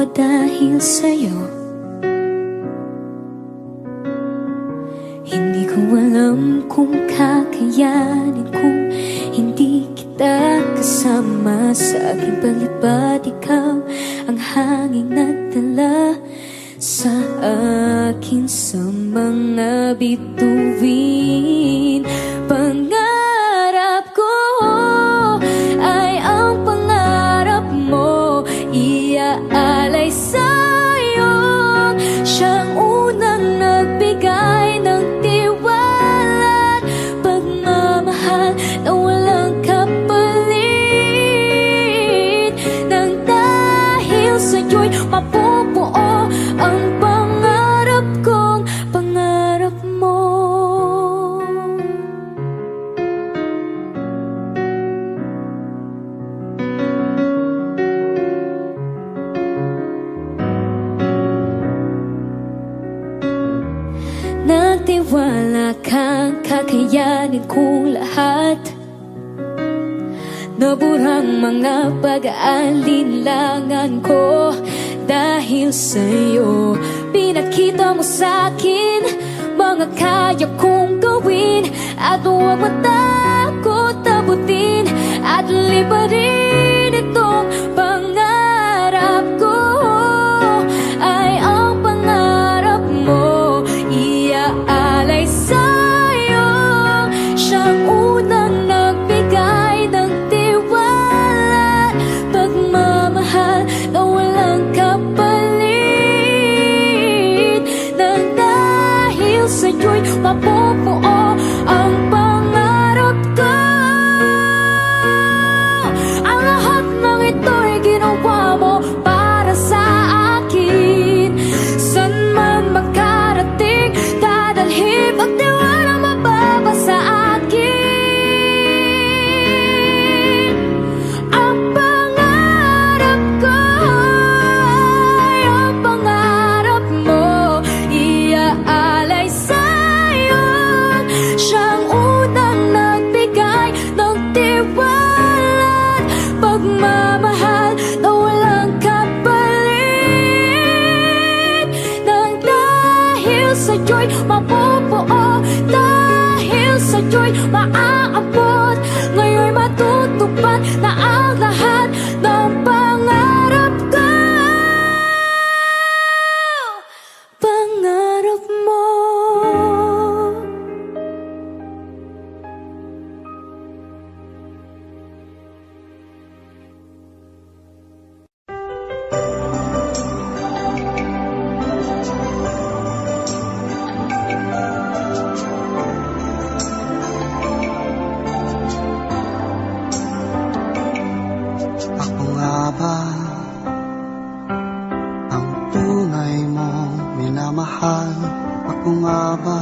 dahil sa'yo. Hindi ko alam kung kakayanin kung hindi kita kasama sa aking palibad. Ikaw ang hanging nagdala sa akin sa mga bituin. Pangarap ko ay ang pangarap mo, iaalay sa'yo. Siyang unang nagbigay ng tiwala at pagmamahal na walang kapalit. Nang dahil sa'yo'y mapubuo ang pangarap kong pangarap mo. Nagtiwala kang kakayanin kong lahat. Naburang mga pag-aalinlangan ko dahil sa'yo. Pinakita mo sa'kin mga kaya kong gawin, at huwag matakot abutin at liparin itong pangarap ko. Ay ang pangarap mo, iaalay sa'yo. Siyang unang nagbigay ng tiwala, pagmamahal na walang kapalit. Nang dahil sa'yo'y mapubuo ang pangarap ko. Ang lahat ng ito'y ginawa mo para sa akin. San man makarating, dadalhin at tiwala mababa sa akin. Ang pangarap ko ay ang pangarap mo, iaalay sa'yo. Siyang unang nagbigay ng tiwala at pagmamahal na walang kapalit. Nang dahil sa'yo'y mapubuo, dahil sa'yo'y maaabot, ngayon'y matutupad na ang lahat ng pangarap ko. Pangarap mo. Ako nga ba ang tunay mong minamahal? Ako nga ba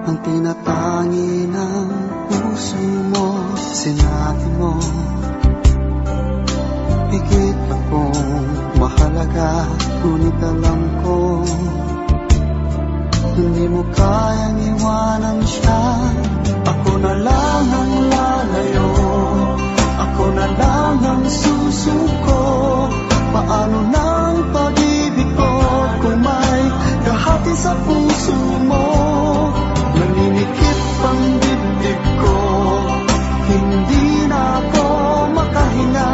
ang tinatangi ng puso mo? Sinabi mo higit akong mahalaga, ngunit alam ko hindi mo kayang iwanan siya. Ako na lang ang lalayo, ako na lang ang susuko. Paano nang pag-ibig ko kung may kahati sa puso mo? Naninikip ang dibdib ko, hindi na ako makahinga.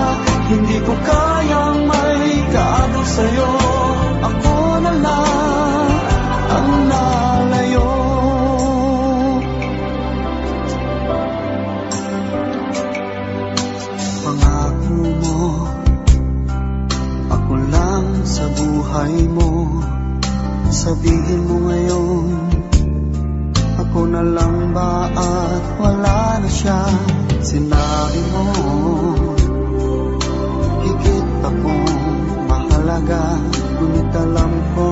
Hindi ko kayang may kaagaw sa'yo. Ako na lang ang lalayo. Pangako mo, ako lang sa buhay mo. Sabihin mo ngayon, ako na lang ba at wala na siya? Sinabi mo higit akong mahalaga, ngunit alam ko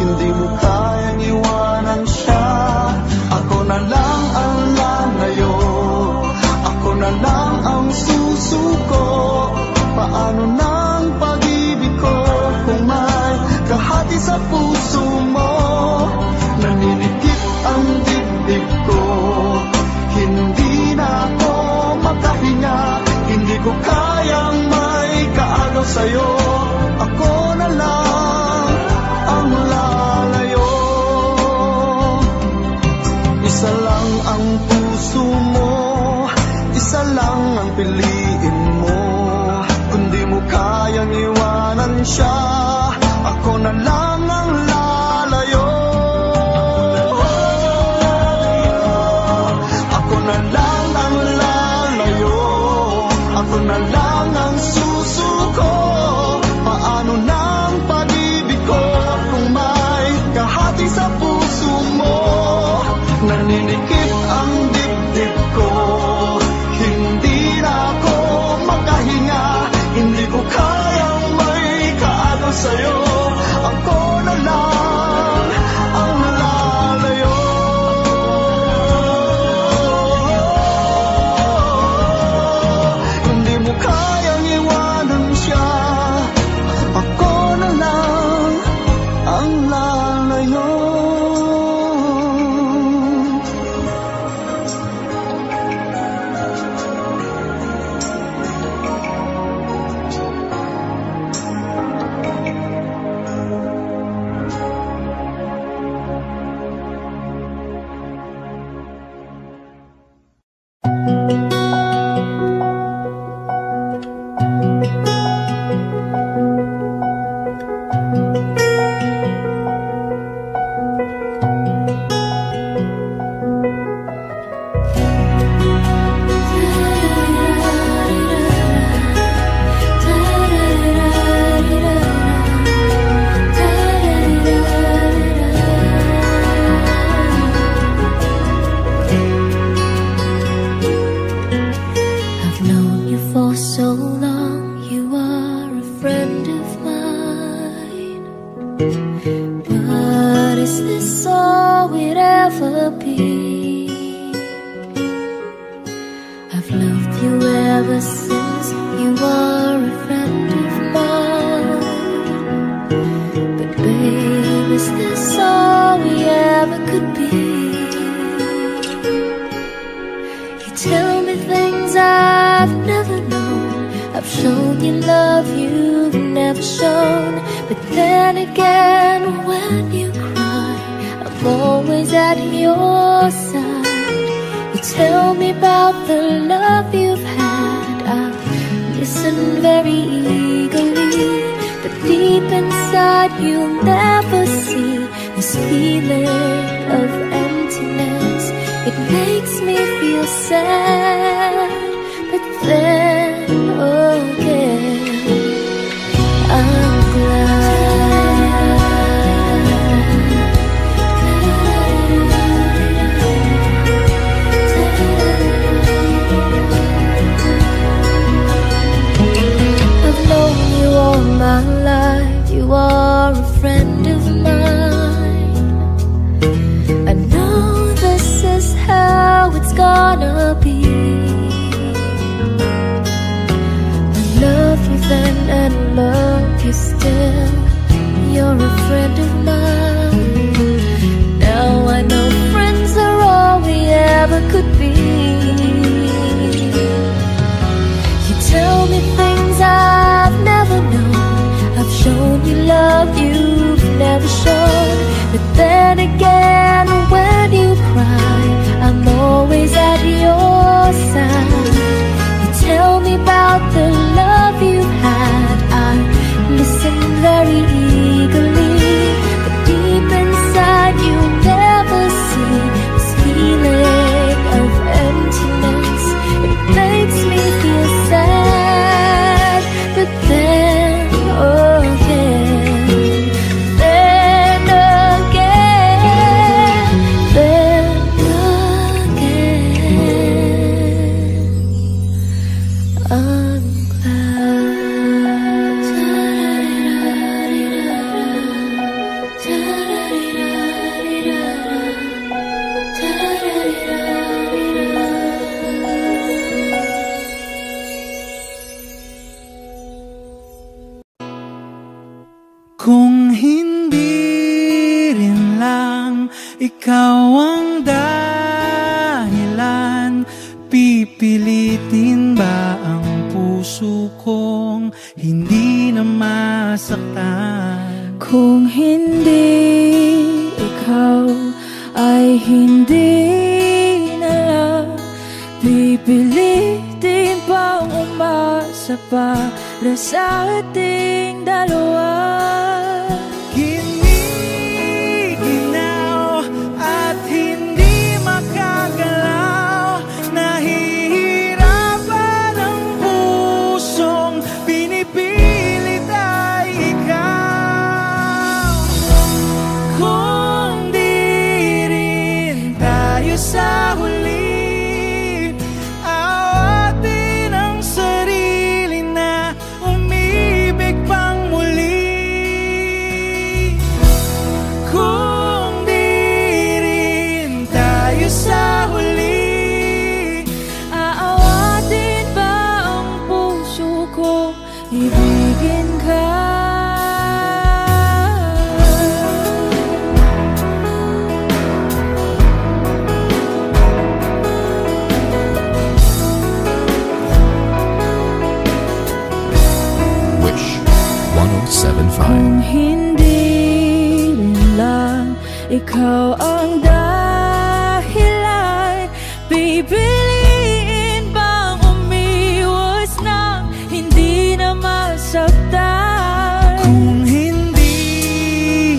hindi mo kayang iwanan siya. Ako na lang ang lalayo, ako na lang ang susuko. Paano nang pag-ibig ko kung may kahati sa puso mo? Naninikip ang dibdib ko, hindi na ako makahinga. Hindi ko kayang pipiliin mo. Kung di mo kayang iwanan siya, ako na lang ang lalayo. Ako na lang ang lalayo. Ako na lang ang susuko. Paano na ang pag-ibig ko kung may kahati sa puso mo? Naninikip ang dibdib ko, hindi na ako makahinga. Hindi ko kayang may kaagaw sa'yo. Ako na lang ang lalayo. Kung di mo kayang iwanan siya, ako na lang ang lalayo. Kung hindi rin lang ikaw ang dahilan, pipilitin ba ang puso kong hindi na masaktan? Kung hindi ikaw ay hindi na lang, pipilitin ba umasa para sa ating dalawa. Giniginaw at hindi makagalaw, nahihirapan ang pusong pinipilit ay ikaw. Kung di rin tayo sa huli, awatin ang sarili na umibig pang muli. Kung di rin tayo sa huli, Aawatin ba ang puso ko, ibigin ka? Wish 1075. Kung hindi rin lang ikaw ang dahilan, pipiliin bang umiwas na hindi na masaktan? kung hindi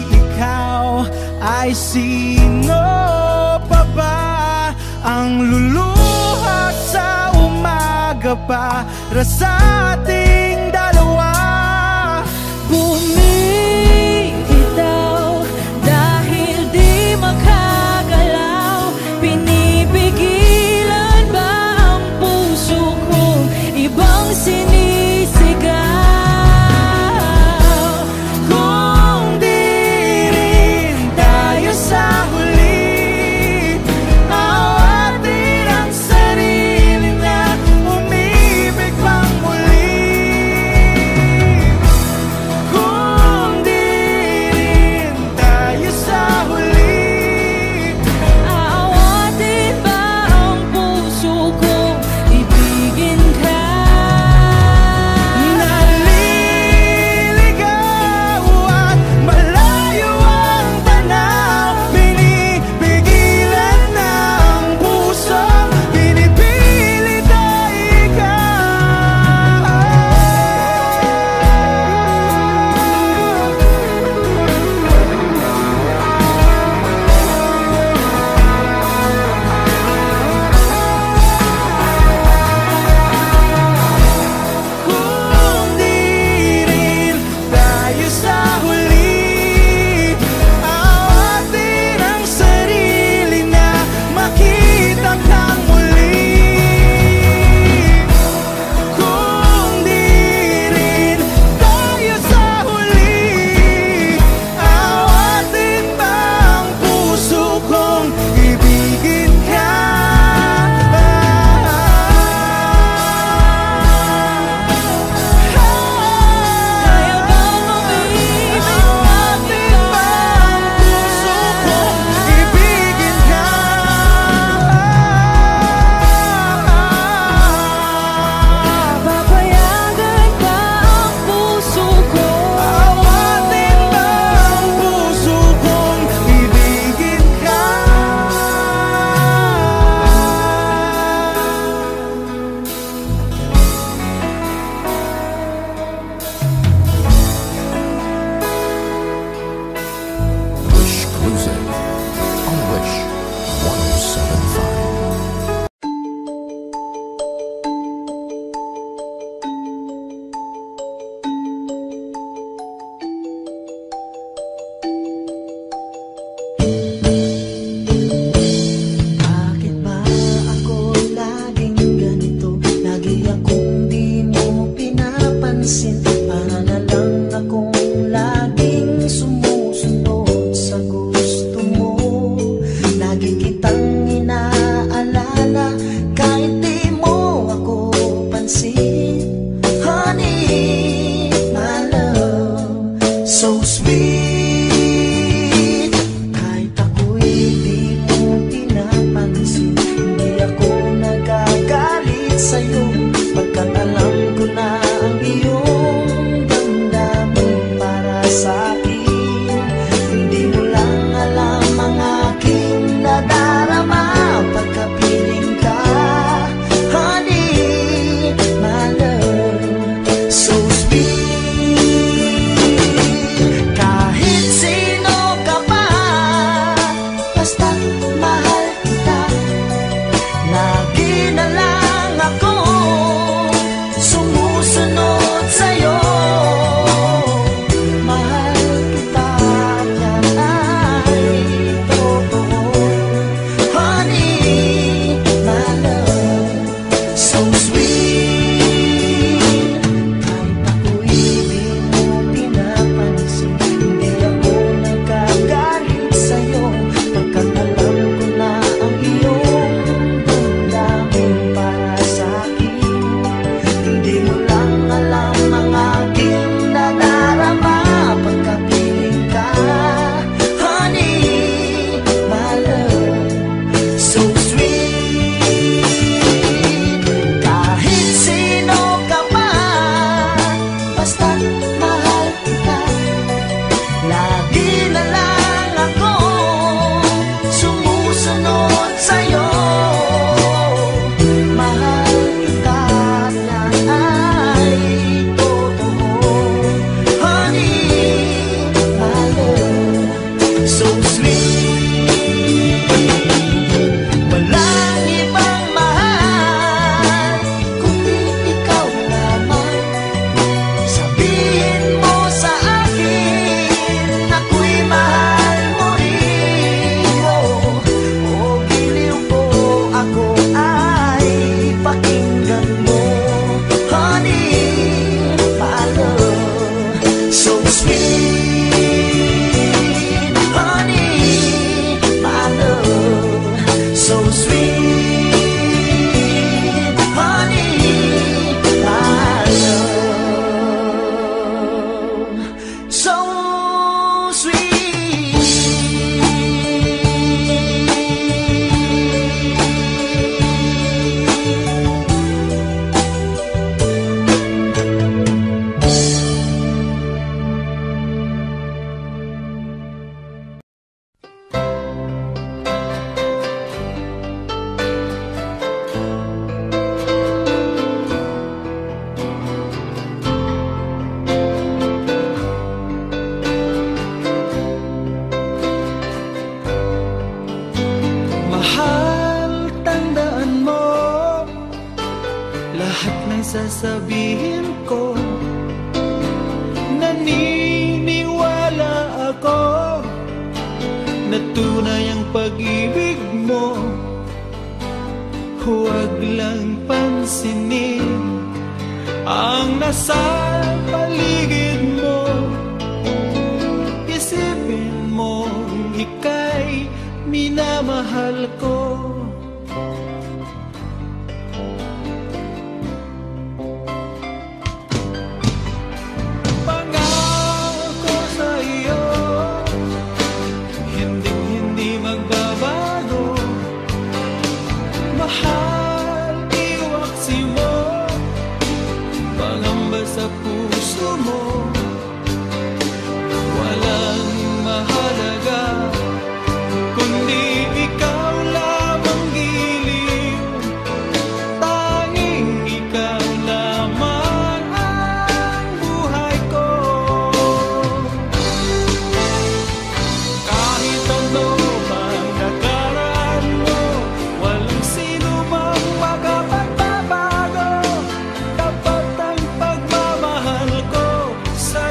ikaw, ay sino pa ba ang luluha sa umaga para sa ating dalawa? Bumibitaw dahil di makagalaw, pinipigilan ba ang puso ko, ibang sinisigaw? Kung di rin tayo sa huli, awatin ang sarili na umibig pang muli. Kung di rin tayo sa huli, Aawatin ba ang puso ko, ibigin ka? naliligaw at malayo ang tanaw, pinipigilan ng puso, pinipilit ay ikaw. Kung di rin tayo sa huli, awatin ang sarili na makita kang muli. Kung di rin tayo sa huli, awatin ba ang puso kong ibigin ka? Kaya bang umibig Awatin ba ang puso kong ibigin ka? Papayagan ba ang puso ko? Awatin ba ang puso kong ibigin ka? Wish Cruising on Wish 1075. Bakit ba ako laging ganito? Lagi akong di mo pinapansin. Para na lang akong laging sumusunod sa gusto mo. Lagi kitang inaalala kahit di mo ako pansin. Honey, my love, so sweet. Kahit ako'y di mo pinapansin, hindi ako nagagalit sa'yo, pagkat alam ko na ang iyong damdamin para sa'kin. Hindi mo lang alam ang aking nadarama pagkapiling ka. Honey, my love, tunay ang pag-ibig mo. Huwag lang pansinin ang nasa paligid mo. Isipin mo ika'y minamahal ko. Pangako sa iyo, hindi magbabago. Mahal, iwaksi mo, pangamba sa puso mo. Walang mahalaga kundi ikaw lamang giliw. Tanging ikaw lamang ang buhay ko. Kahit ano man nakaraan mo, walang sino mang makapagbabago. Tapat ang pagmamahal ko sa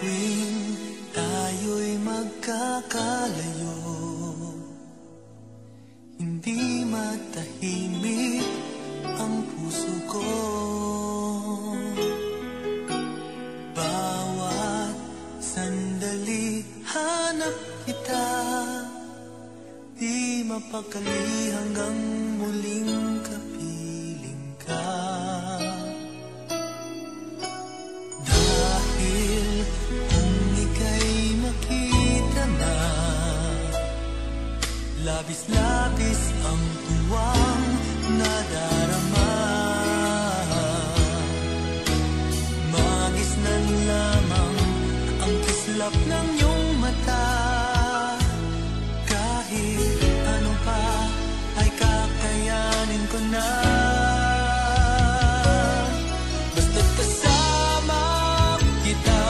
tuwing tayo'y magkakalayo, hindi matahimik ang puso ko. Bawat sandali hanap kita, di mapakali hanggang muling kapiling ka. Dahil kung ika'y makita na, labis-labis ang tuwang nadarama. Magisnan lamang ang kislap ng iyong mata. Kahit ano pa ay kakayanin ko na. Basta't kasama kita,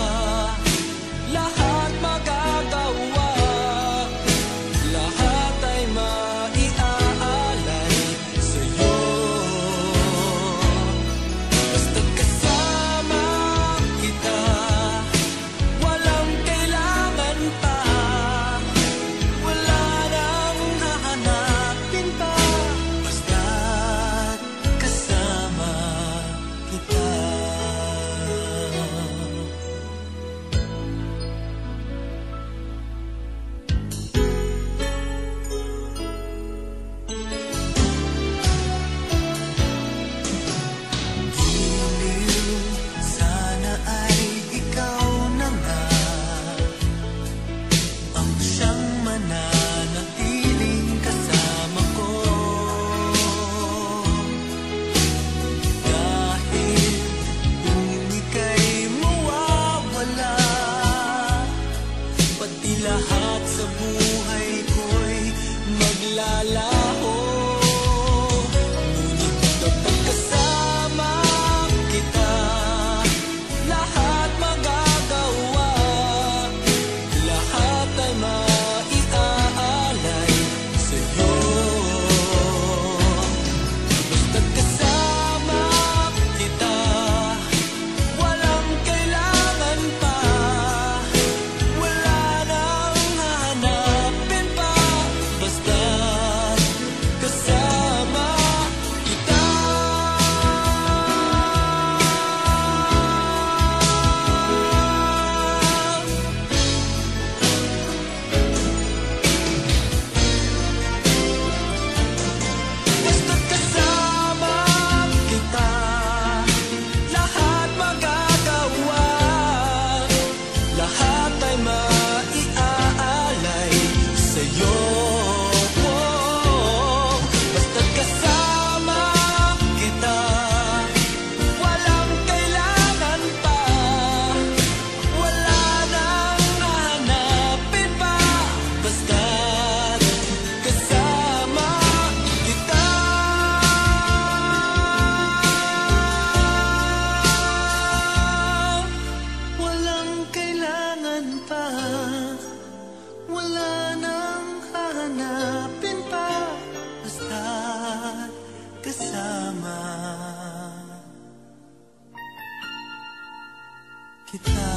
lahat magagawa. Lahat ay maiaalay sa'yo. Basta't kasama kita, walang kailangan pa. Wala nang hahanapin pa. Basta't kasama kita. Giliw, sana ay ikaw na nga ang siyang mananatiling kasama ko. Dahil kung ika'y mawawala, pati lahat sa buhay ko'y maglalaho. Ngunit kapag kasama kita, lahat magagawa. Lahat ay maiaalay sa'yo. Basta't kasama kita, walang kailangan pa. Wala nang hahanapin pa. Basta't kasama kita. Basta't kasama kita, lahat magagawa. Lahat ay maiaalay sa'yo. Basta't kasama kita, walang kailangan pa. Wala nang hahanapin pa. Basta't kasama kita. Walang kailangan pa. Wala nang hahanapin pa. Basta't kasama kita.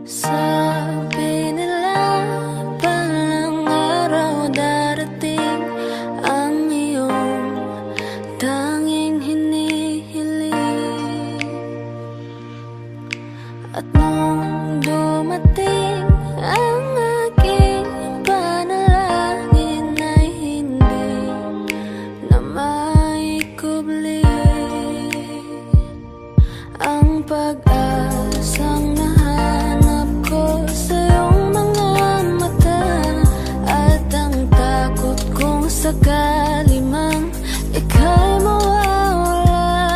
Sabi nila palang araw darating ang iyong tanging hinihiling. At nung dumating ang aking panalangin ay hindi na maikubli. Ang pag-asang nahanap ko sa iyong mga mata, at ang takot kong sakali mang ika'y mawawala.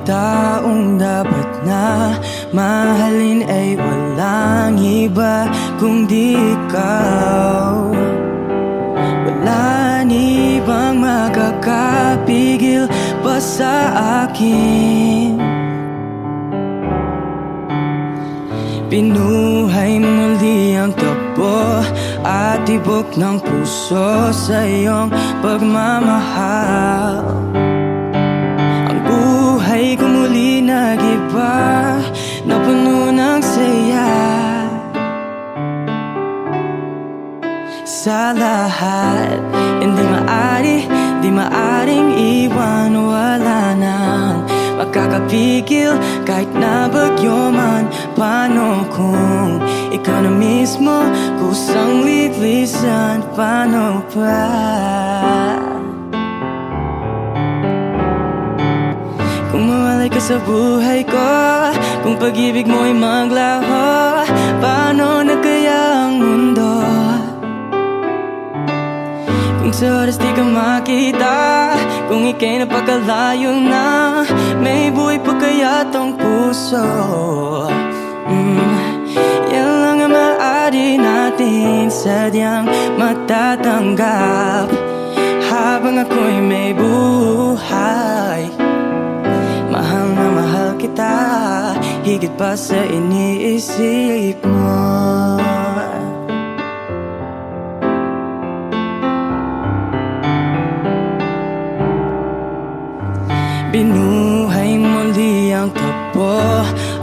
taong dapat na mahalin ay walang iba kundi ikaw. Walang ibang makakapigil pa sa akin. Pinuhay mo muli ang takbo at tibok ng puso sa iyong pagmamahal. Ang buhay ko muli nag-iba na puno ng saya. Sa lahat, hindi maaring iwan. Wala nang makakapigil kahit na bagyo man. Paano kung ikaw na mismo kusang lilisan? Paano pa? Kung mawalay ka sa buhay ko, kung pag-ibig mo'y maglaho, paano na kaya ang mundo? Kung sa oras di ka makita, kung ika'y napakalayo na, may buhay pa kaya tong puso? Yan lang ang maaari natin sadyang matatanggap habang ako'y may buhay. Mahal na mahal kita, higit pa sa iniisip mo. Binuhay muli ang takbo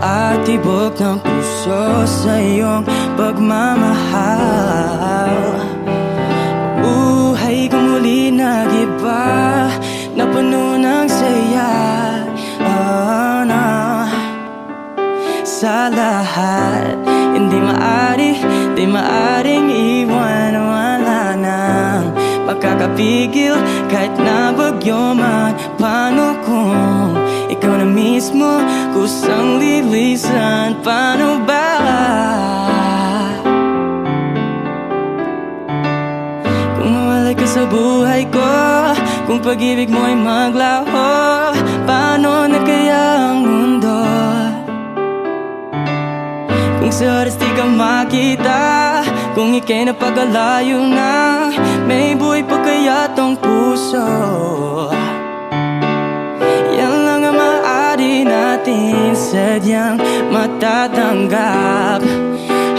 at tibok ng puso sa iyong pagmamahal. Buhay ko muli nag-iba na puno ng saya. Sa lahat, hindi maaring iwan. Wala nang makakapigil kahit na bagyo man. Paano kung ikaw na mismo kusang lilisan? Paano ba? Kung mawalay ka sa buhay ko, kung pag-ibig mo'y maglaho, paano na kaya ang mundo? Kung sa oras di ka makita, kung ika'y napagalayo na, may buhay pa kaya tong puso? Yan lang ang maaari natin sadyang matatanggap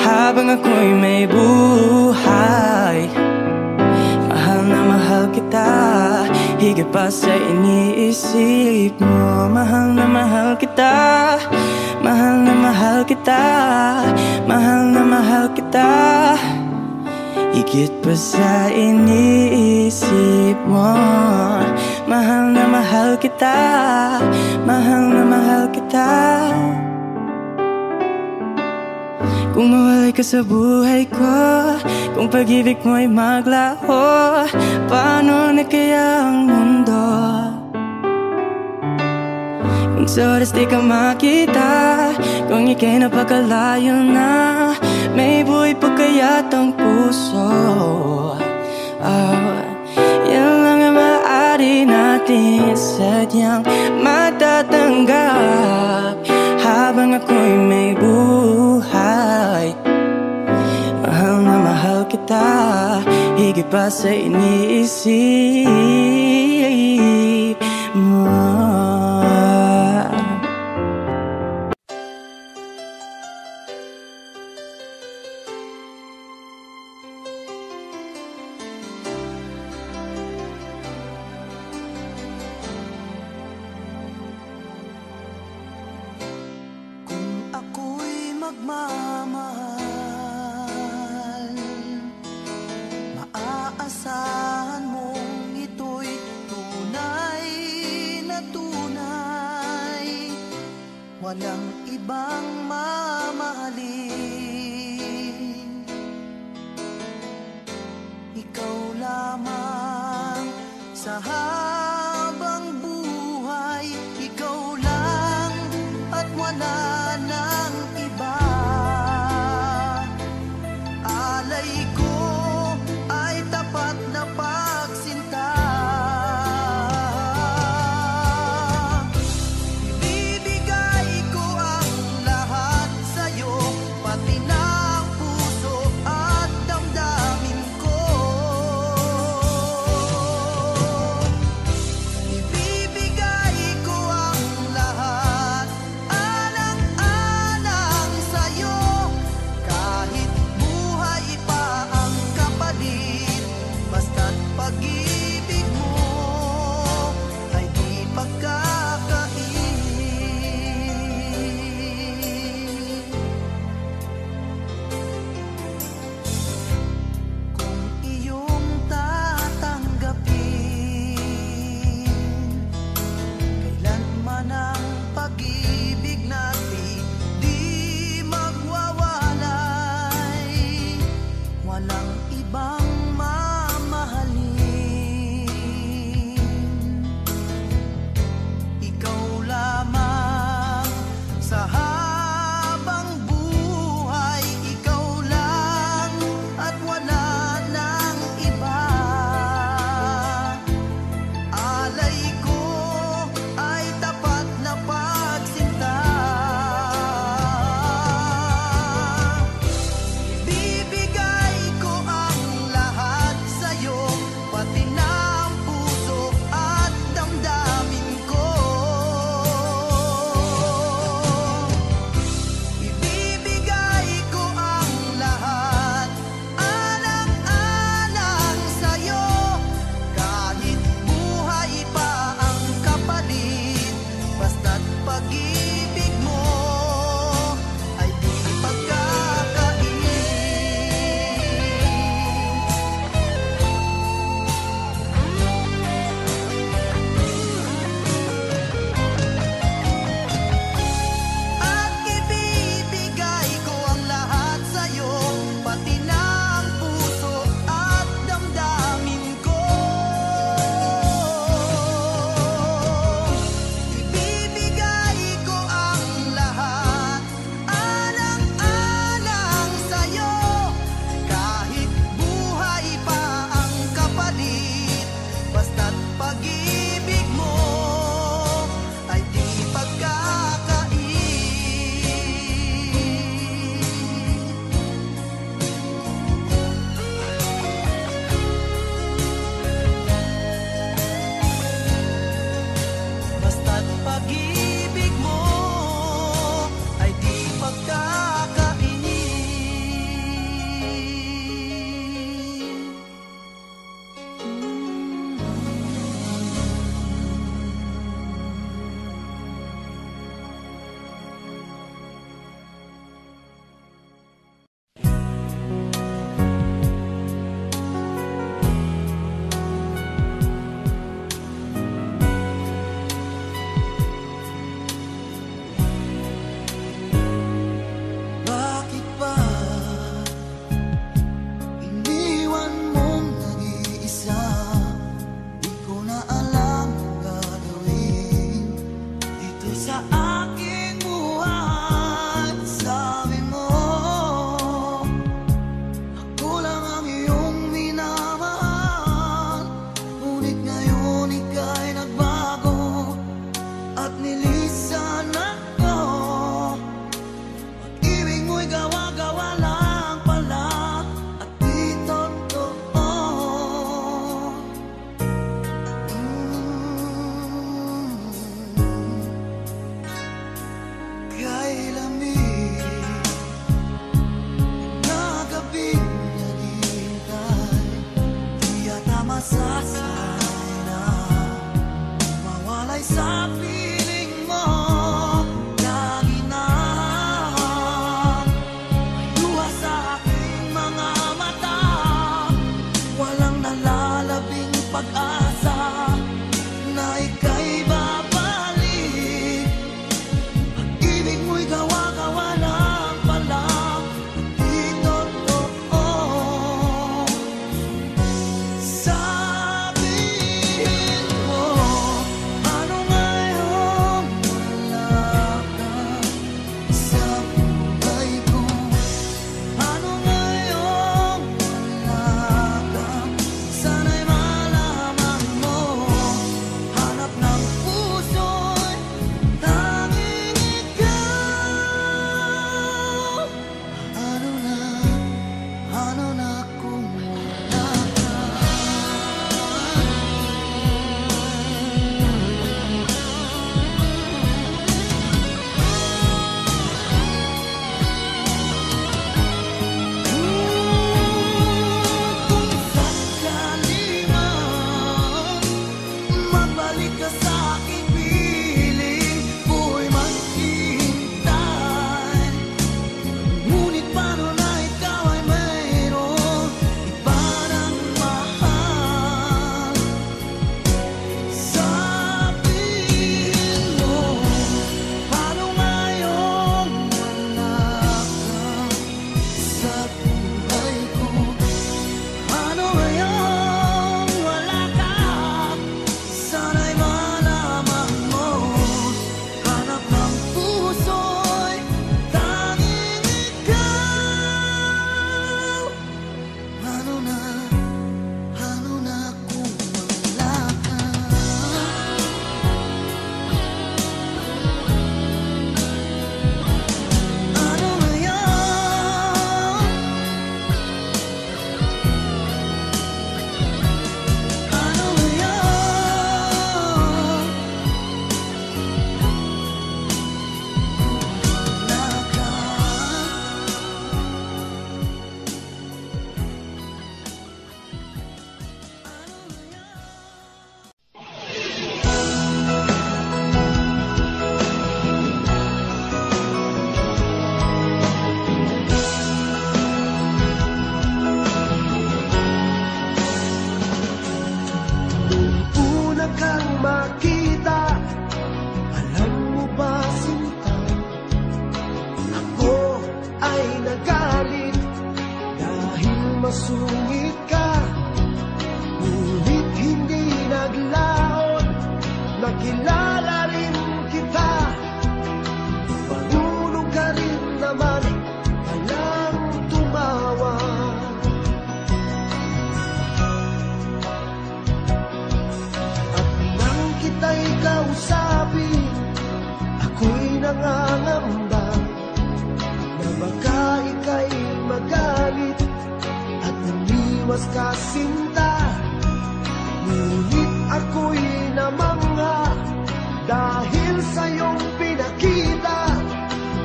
habang ako'y may buhay. Mahal na mahal kita, higit pa sa iniisip mo. Mahal na mahal kita, mahal na mahal kita, mahal na mahal kita, higit pa sa iniisip mo. Mahal na mahal kita, mahal na mahal kita. Kung mawalay ka sa buhay ko, kung pag-ibig mo'y maglaho, paano na kaya ang mundo? Kung sa oras di ka makita, kung ika'y napakalayo na, may buhay pa kaya tong puso? Yan lang ang maaari natin sadyang matatanggap habang ako'y may buhay. Mahal na mahal kita, higit pa sa iniisip mo. Magmamahal, maaasahan mong ito'y tunay na tunay, walang ibang mamahalin. Ikaw lamang sa habang buhay, ikaw lang at wala nang iba. Alay ko ay tapat na pagsinta. Ibig pag-asa'y na mawalay sa piling mo. Lagi na may luha sa aking mga mata, walang nalalabing pag-asa na ika'y babalik. Pag-ibig mo'y gawa-gawa lang pala, di totoo. Sabihin mo, ano ngayon wala ka sa buhay ko? Ano ngayon wala ka? Sana'y malaman mo, hanap ng puso'y tanging ikaw. Ano na kung wala ka? Kung sakali man magbalik ka sa aking piling, ko'y maghihintay. Ngunit paano na ikaw ay mayroong iba ng mahal? Sabihin mo, paano ngayon wala ka sa buhay ko? Ano ngayon wala ka? Sana'y malaman mo, hanap ng puso'y tanging ikaw. Ano na kung wala ka? Ano ngayon? Ano ngayon? Wala ka. Una kang makita, alam mo ba sinta, ako ay nagalit dahil masungit ka. Ngunit hindi naglaon, nakilala rin kita. Marunong ka rin naman, walang tumawa. At nang kita'y kausapin, ako'y nangangamba na baka ika'y magalit at umiwas ka sinta. Ngunit ako'y namangha dahil sa iyong pinakita,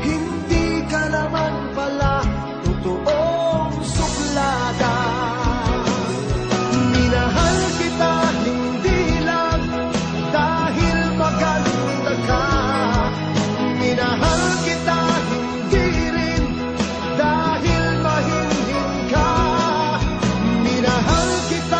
hindi ka naman pala totoong suplada. Minahal kita hindi lang dahil maganda ka, minahal kita hindi rin dahil mahinhin ka, minahal kita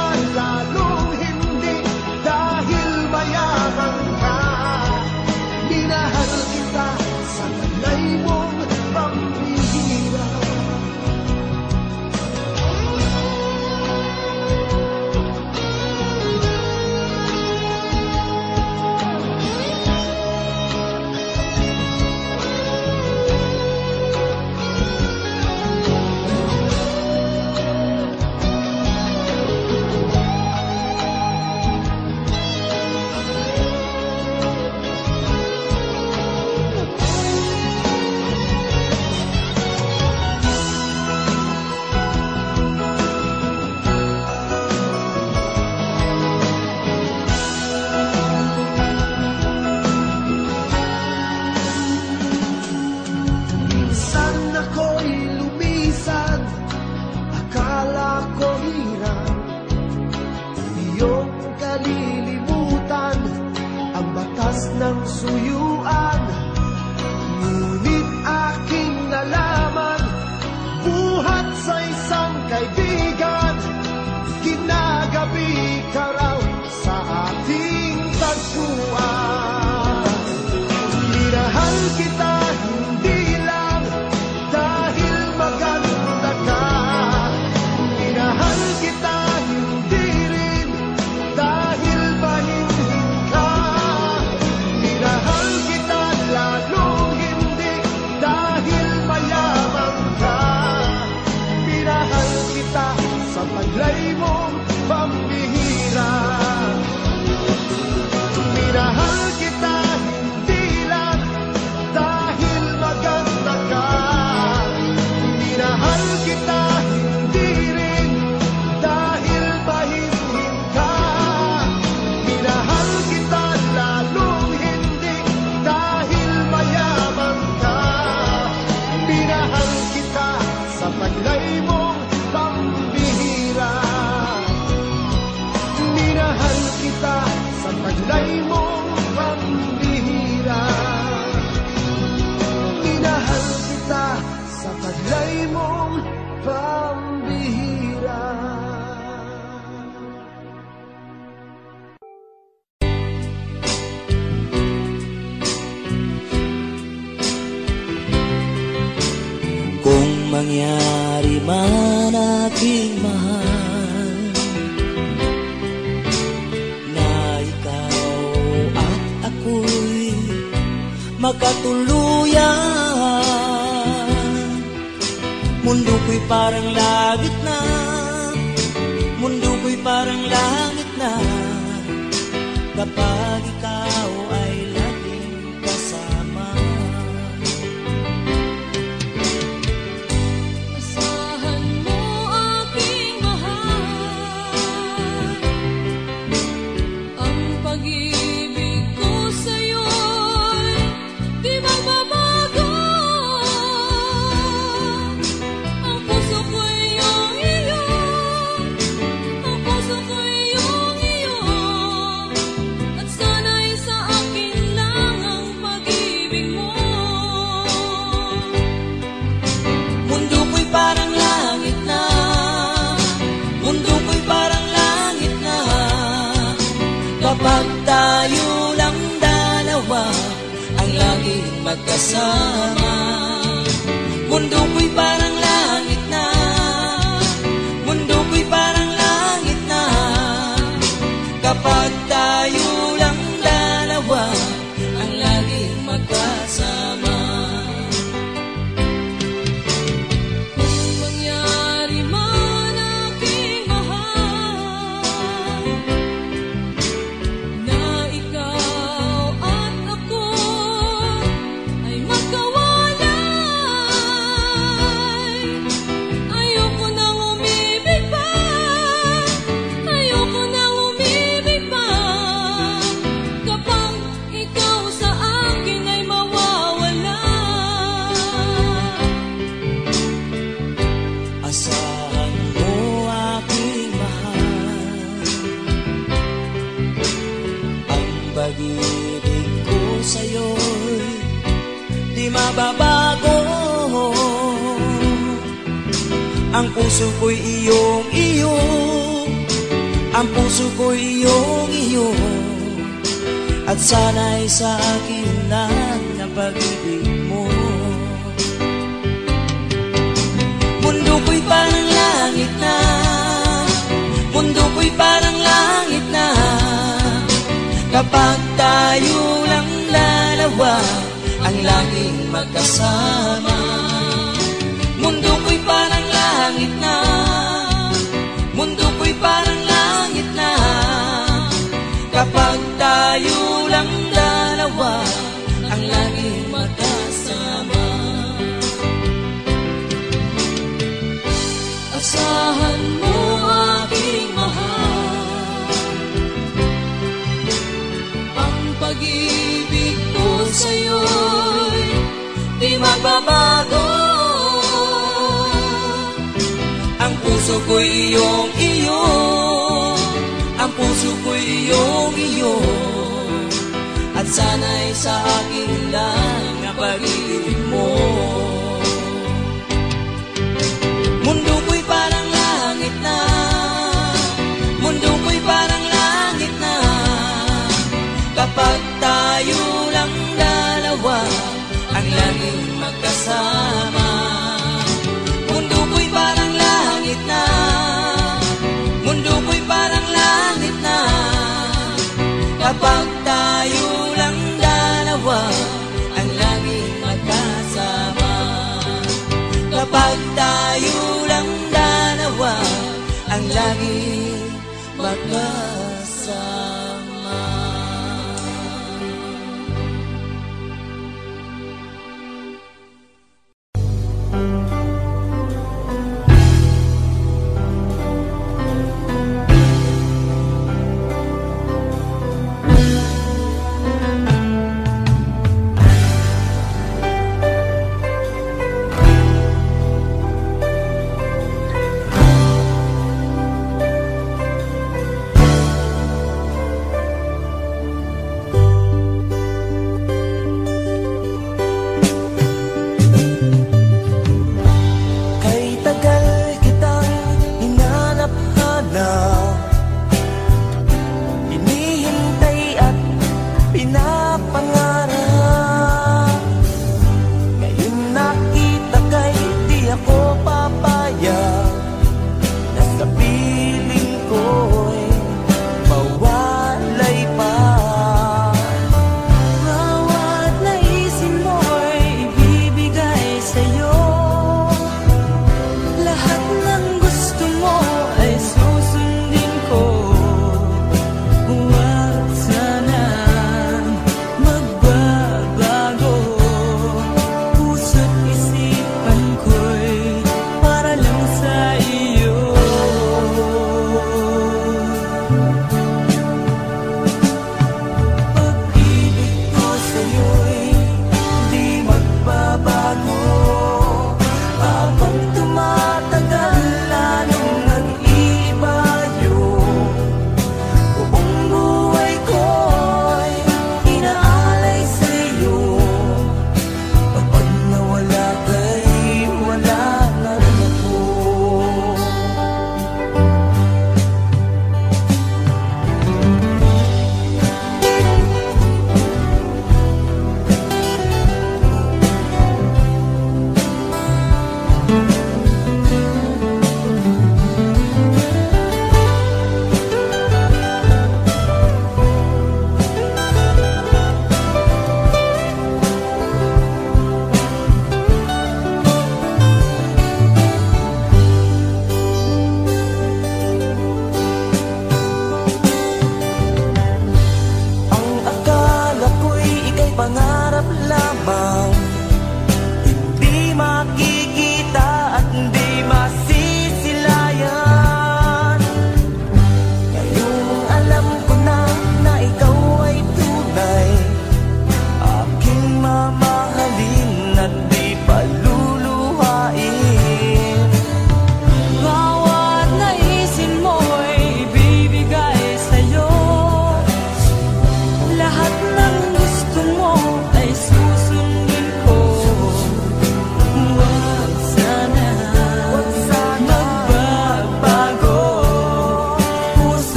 taglay mong pambihira. Minahal kita sa taglay mong pambihira. Kung mangyari man aking mahal na ikaw at ako'y magkatuluyan, mundo ko'y parang langit na, mundo ko'y parang langit na, kapag ikaw ay laging kasama. Asahan mo aking mahal, ang pag-ibig ko sa'yo'y di magbabago. Ang puso ko'y iyong iyo, ang puso ko'y iyong iyo, at sana'y sa akin lang ang pag-ibig mo. Mundo ko'y parang langit na, mundo ko'y parang langit na, kapag tayo lang dalawa ang laging magkasama. Mundo ko'y parang langit na, mundo ko'y parang langit na, kapag tayo lang dalawa ang laging magkasama. Kung mangyari man aking mahal na ikaw at ako ay magkawalay, ayoko nang umibig pa, ayoko nang umibig pa, kapag ikaw sa akin ay mawawala. Asahan mo aking mahal, ang pag-ibig ko sa'yo'y di mababago. Ang puso ko'y iyong iyo, ang puso ko'y iyong iyo, at sana'y sa akin lang ang pag-ibig mo. Mundo ko'y parang langit na, mundo ko'y parang langit na, kapag tayo lang dalawa ang laging magkasama. Mundo ko'y parang langit na, mundo ko'y parang langit na, kapag tayo lang dalawa ang laging magkasama. Asahan mo aking mahal, ang pag-ibig ko sa'yo'y di magbabago. Ang puso ko'y iyong iyo, ang puso ko'y iyong iyo, at sana'y sa akin lang ang pag-ibig mo. Mundo ko'y parang langit na, mundo ko'y parang langit na, kapag tayo lang dalawa ang laging magkasama. Mundo ko'y parang langit na, mundo ko'y parang langit na, kapag tayo lang dalawa ang laging magkasama. Kapag tayo lang dalawa ang laging magkasama.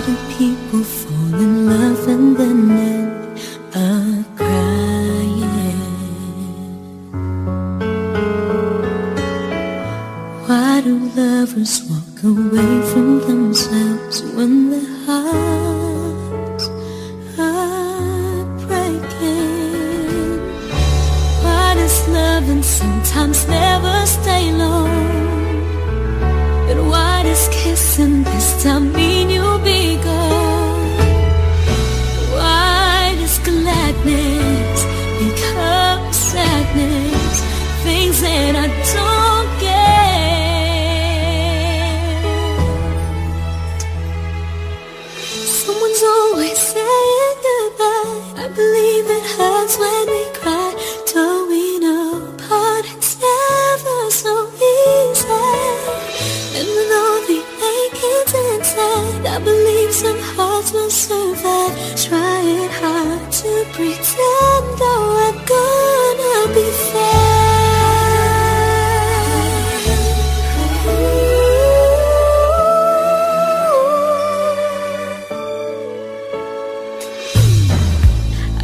do people fall in love and then end up crying? Why do lovers walk away from themselves when their hearts are breaking? Why does loving sometimes never stay long? But why does kissing this time mean you'll be gone? Why does gladness become sadness? Things that I don't get. Someone's always saying goodbye. I believe it hurts when we cry. Don't we know part it's never so easy? And with all the aching inside, I believe some hearts will survive. Trying hard to pretend that we're gonna be fine.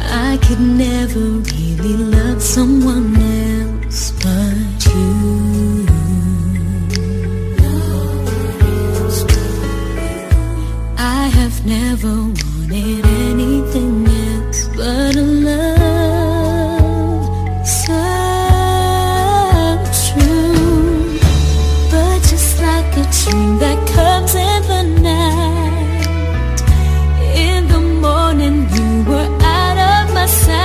I could never really love someone else but you. I have never wanted anything else but a love so true. But just like a dream that comes in the night, in the morning you were out of my sight.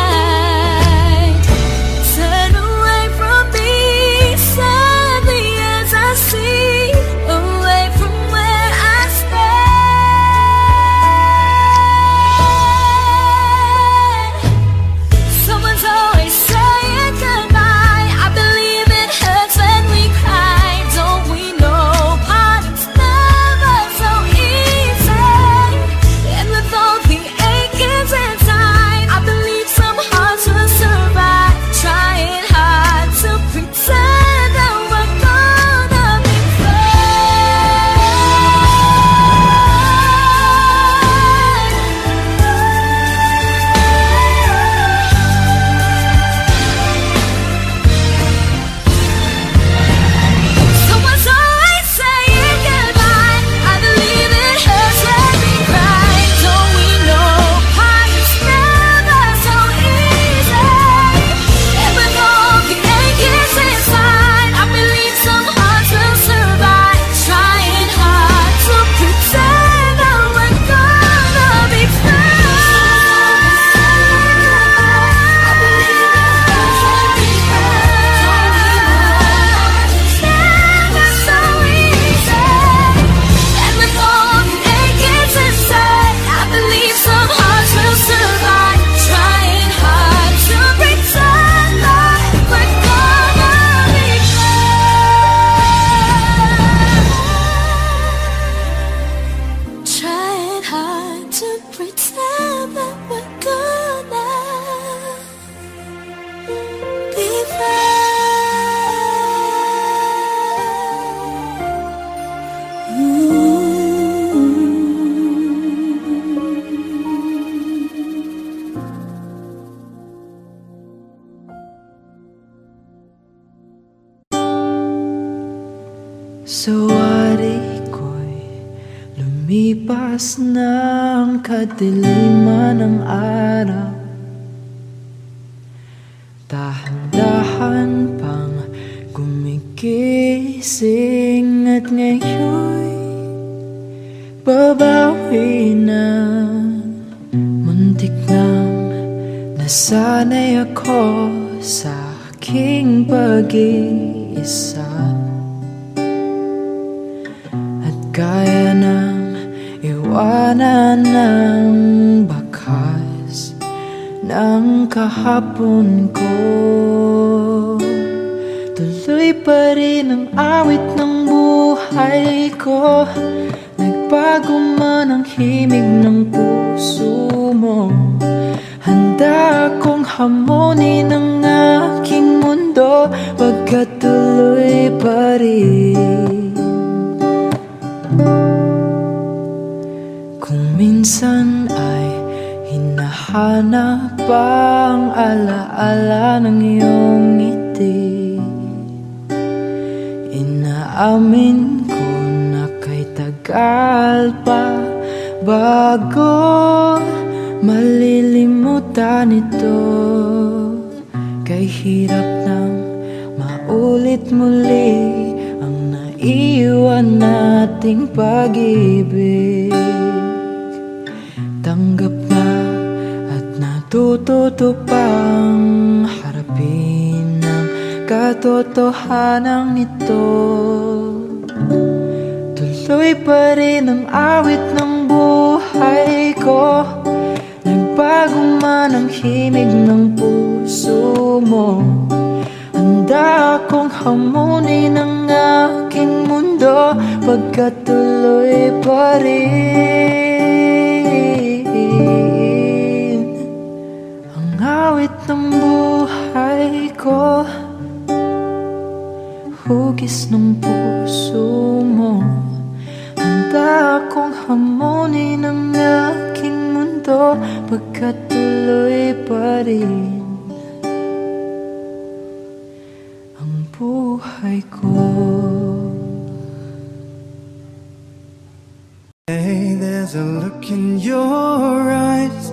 Turn away from me sadly as I see, away from where I stand. Someone's always saying goodbye. I believe it hurts when we cry. Don't we know parting's never so easy? And with all the achings inside, I believe some hearts will survive. Trying hard to pretend that we're gonna be Someone's always saying goodbye. I believe it hurts when we cry. Don't we know parting's never so easy? And with all the achings inside, I believe some hearts will survive. Trying hard to pretend that we're gonna be fine. I believe it hurts when we cry. Never so easy. And with all the achings inside, I believe some hearts will survive. Trying hard to pretend that we're gonna be fine. Trying hard to pretend that we're gonna be Sawari ko'y lumipas ng kadiliman ng araw. Dahan-dahan pang gumigising at ngayon'y babawi na. Muntik nang nasanay ako sa aking pag-iisa. Kaya nang iwanan ng bakas ng kahapon ko. Tuloy pa rin ang awit ng buhay ko. Nagbago man ang himig ng puso mo. Handa akong hamunin ang aking mundo. Pagkatuloy pa rin. Kung hanap ang alaala ng iyong ngiti. Inaamin ko na kay tagal pa bago malilimutan ito. Kay hirap nang maulit muli ang naiwan nating pag-ibig. Tanggap na at natututo pang harapin ang katotohanan ito. Tuloy pa rin ang awit ng buhay ko. Nagbago man ang himig ng puso mo. Handa akong hamunin ang aking mundo, pagkat tuloy pa rin ang awit ng buhay ko. Hugis ng puso mo. Handa akong hamunin ang aking mundo, pagkat tuloy pa rin ang buhay ko. Hey, there's a look in your eyes,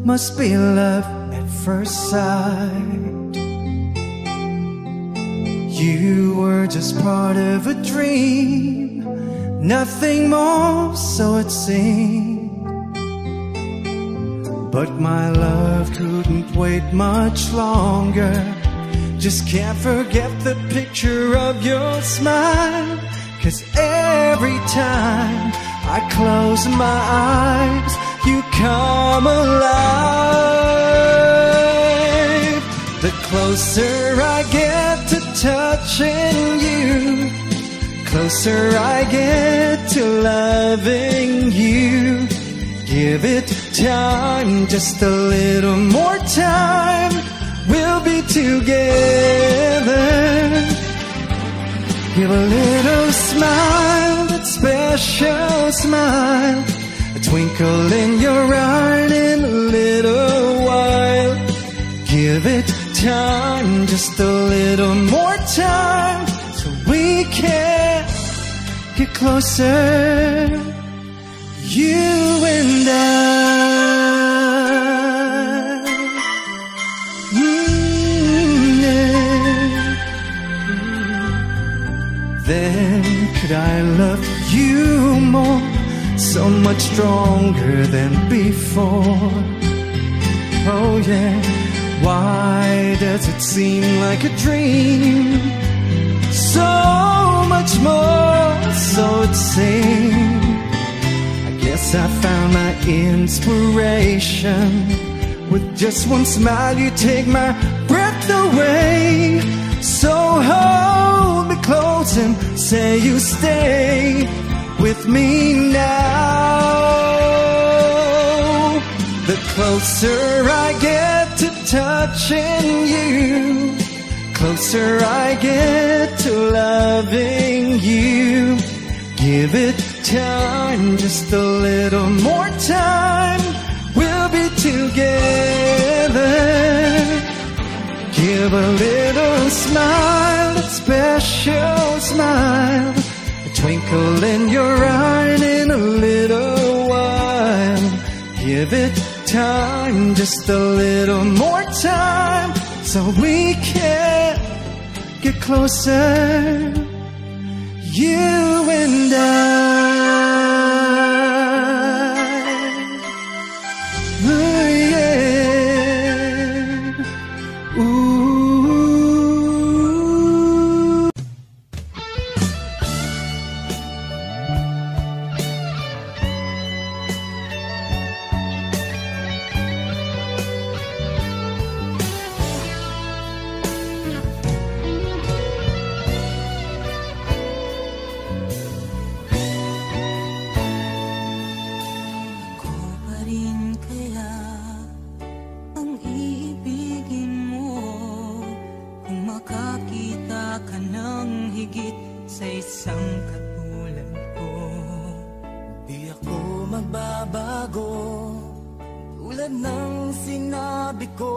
must be love at first sight. You were just part of a dream, nothing more, so it seemed. But my love couldn't wait much longer. Just can't forget the picture of your smile. 'Cause every time I close my eyes, you come alive. The closer I get to touching you, closer I get to loving you. Give it time, just a little more time, we'll be together. Give a little smile, that special smile, a twinkle in your eye in a little while. Give it time, just a little more time, so we can get closer, you and I. Yeah. Then could I love you more, so much stronger than before? Oh yeah. Why does it seem like a dream? So much more, so it seems. I guess I found my inspiration. With just one smile you take my breath away. So hold me close and say you stay with me now. The closer I get to touching you, closer I get to loving you. Give it time, just a little more time, we'll be together. Give a little smile, a special smile, a twinkle in your eye in a little while. Give it time, just a little more time, so we can get closer, you and I. Ooh, yeah. Ooh. Tulad ng sinabi ko,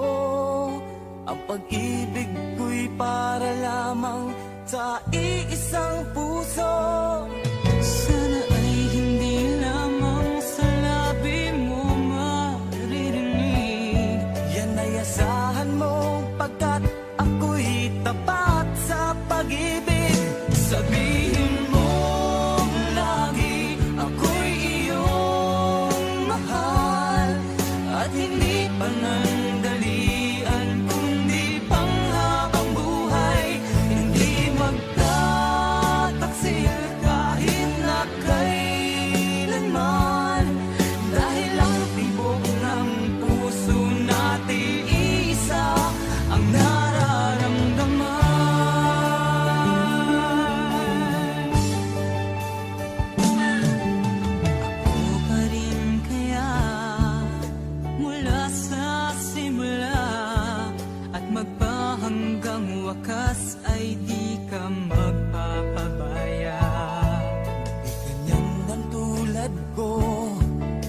ang pag-ibig ko'y para lamang sa iisang puso. Sana ay hindi lamang sa labi mo maririnig. Yan ay asahan mo pagkat ako'y tapat sa pag-ibig. Sabihin mo lagi ako'y iyong mahal, at hindi panandalian kundi panghabang buhay. Hindi magtataksil kahit na kailanman, dahil ang tibok ng puso natin isa ang nararamdaman. Ako pa rin kaya mula sa simula, at magpahanggang wakas ay di ka magpapabaya. Ganyan ang tulad ko,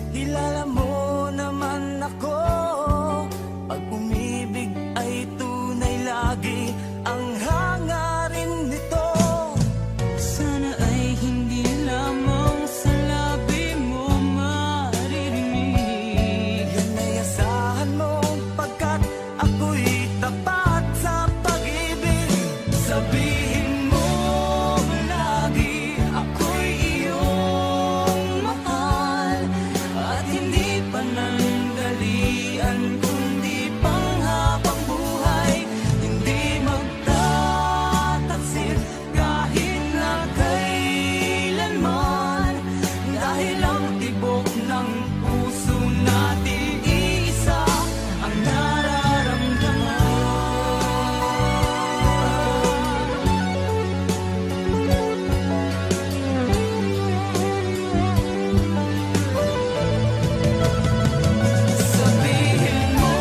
kilala mo naman ako. Pag umibig ay tunay lagi ang hangarin nito. Sana ay hindi lamang sa labi mo maririnig. Yan ay asahan mo pagkat ako'y tapat sa pag-ibig. Sabihin mo lagi ako'y iyong mahal, at hindi panandalian kundi panghabang buhay. Hindi magtataksil kahit na kailanman, dahil ang tibok ng puso natin isa ang nararamdaman. Sabihin mo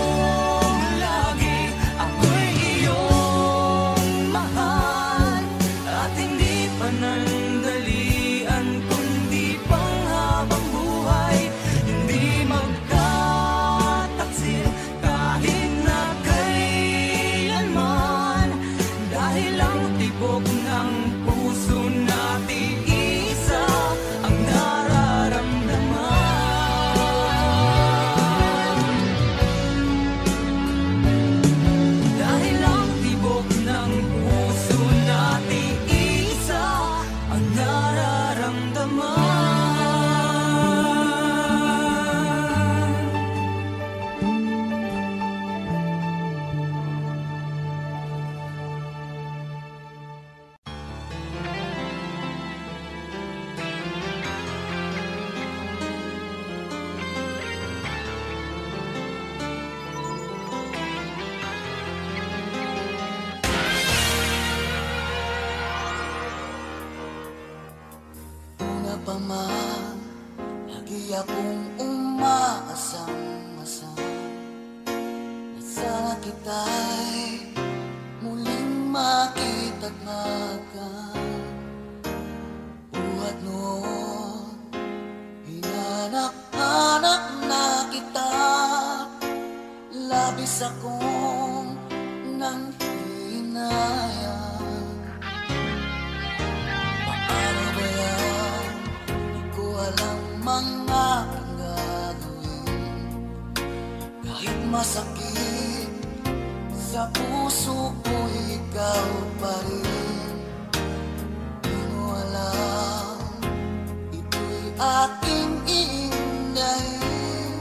lagi ako'y iyong mahal, at hindi panandalian kundi panghabang buhay. Hindi magtataksil kahit na kailanman, dahil ang tibok ng puso natin isa ang nararamdaman. Dahil ang tibok ng puso natin isa ang nararamdaman. Una pa man, lagi akong umaasang-asang na sana kita'y muling makita't magkabuhat noon. Hinanak-hanak na kita, labis akong nang hinayang. Paano ba yan? Di ko alam mga gagawin. Kahit masakit sa puso ko, ikaw pa rin. Di mo alam, ito'y aking iindahin.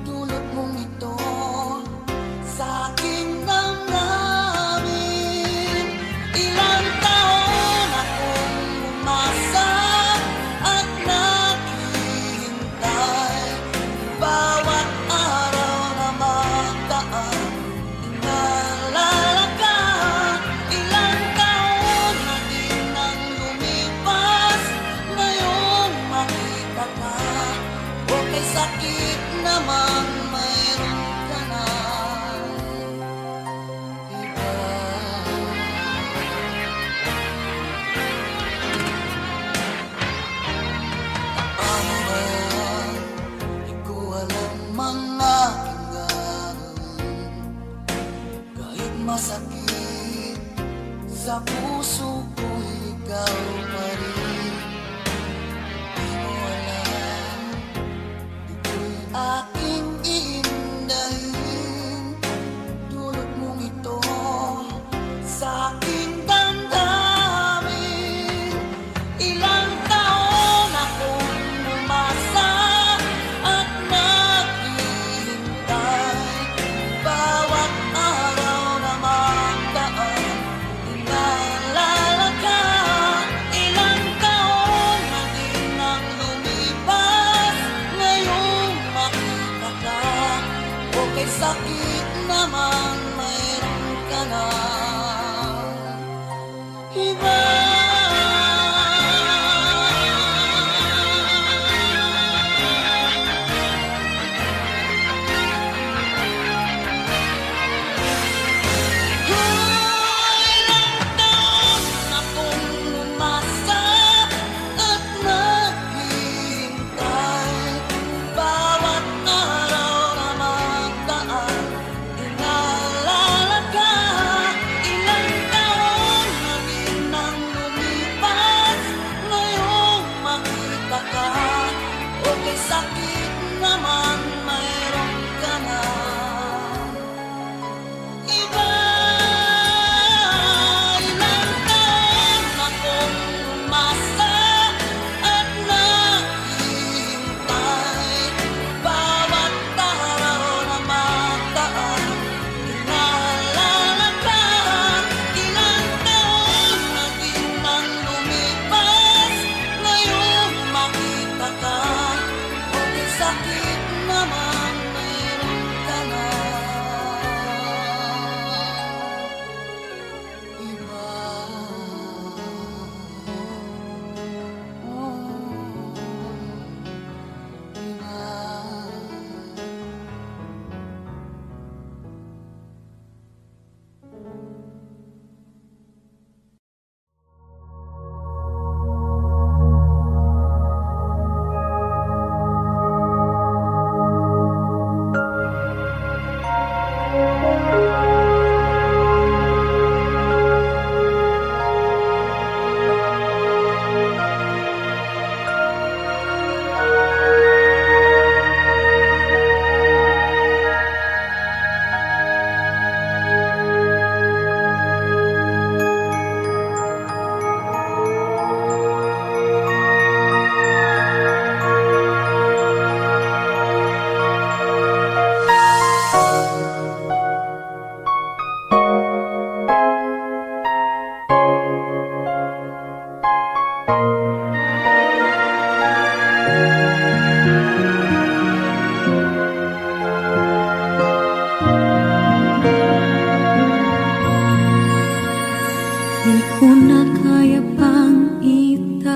Dulot mong ito sa aking damdamin. Ilang taon akong umasa at naghihintay. Bawat araw na magdaan, inalalagyan. Ilang taon na din ang lumipas, ngayong makita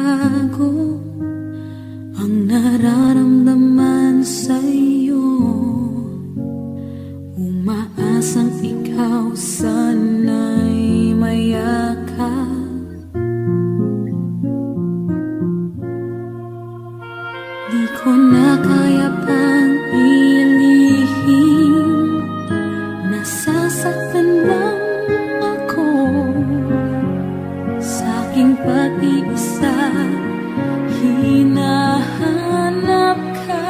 bago ang nararamdaman sa'yo. Umaasang ikaw sana'y mayakap. Di ko na kaya pang ilihim, nasasaktan lang ako sa aking pag-iisa. Hinahanap ka,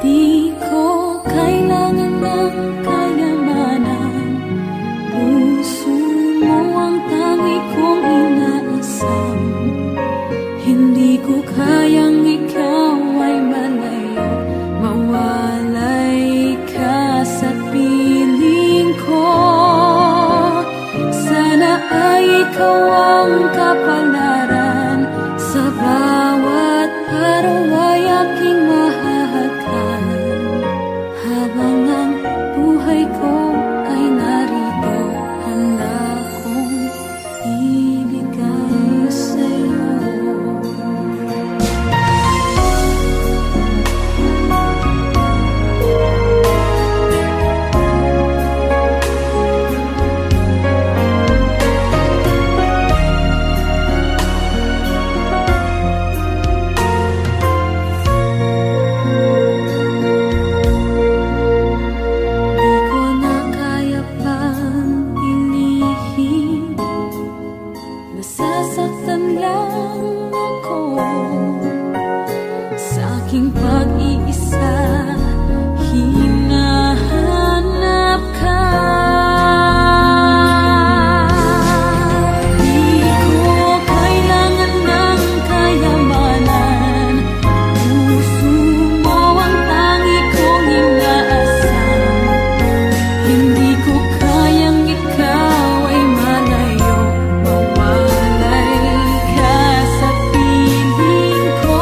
di ko kailangan ng kayamanan. Puso mo ang tangi kong inaasam. Hindi ko kayang ikaw ay malayo, mawalay ka sa piling ko. Sana ay ikaw ang kapalaran, sa bawat araw ay aking mahahagan. Habang ang buhay ko ay narito, handa kong ibigay sa'yo. Nasasaktan lang ako sa aking pag-iisa. Hinahanap ka, di ko kailangan ng kayamanan. Puso mo ang tangi kong inaasam. Hindi ko kayang ikaw ay malayo, mawalay ka sa piling ko.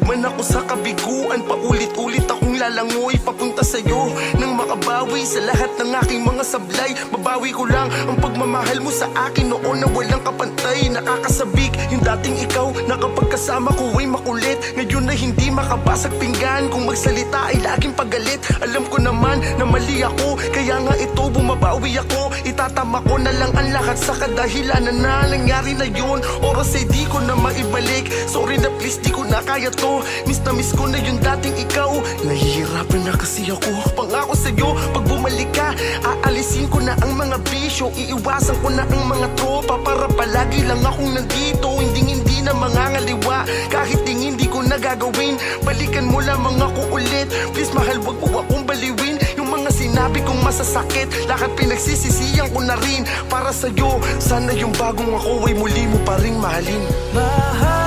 man ako sa kabiguan, paulit-ulit akong lalangoy papunta sa'yo nang makabawi sa lahat ng aking mga sablay. Mabawi ko lang ang pagmamahal mo sa akin noon na walang kapantay. Nakakasabik yung dating ikaw na kapag kasama ko ay makulit. Ngayon na hindi makabasag pinggan, kung magsalita ay laging pagalit. Alam ko naman na mali ako, kaya nga ito bumabawi ako. Itatama ko na lang ang lahat sa kadahilanan na nangyari na yun. Oras ay di ko na maibalik, sorry na please di ko na kaya to. Miss na miss ko na yung dating ikaw, nahihirapan na kasi ako. Pangako sa'yo pag bumalik ka, aalisin ko na ang mga bisyo, iiwasan ko na ang mga tropa, para palagi lang akong nandito. Hindi na mangangaliwa, kahit hindi ko nagagawin. Balikan mo lamang ako ulit, please mahal, wag mo akong baliwin. Yung mga sinabi kong masasakit, lahat pinagsisisiyan ko na rin para sa'yo. Sana yung bagong ako ay muli mo pa ring mahalin. Mahal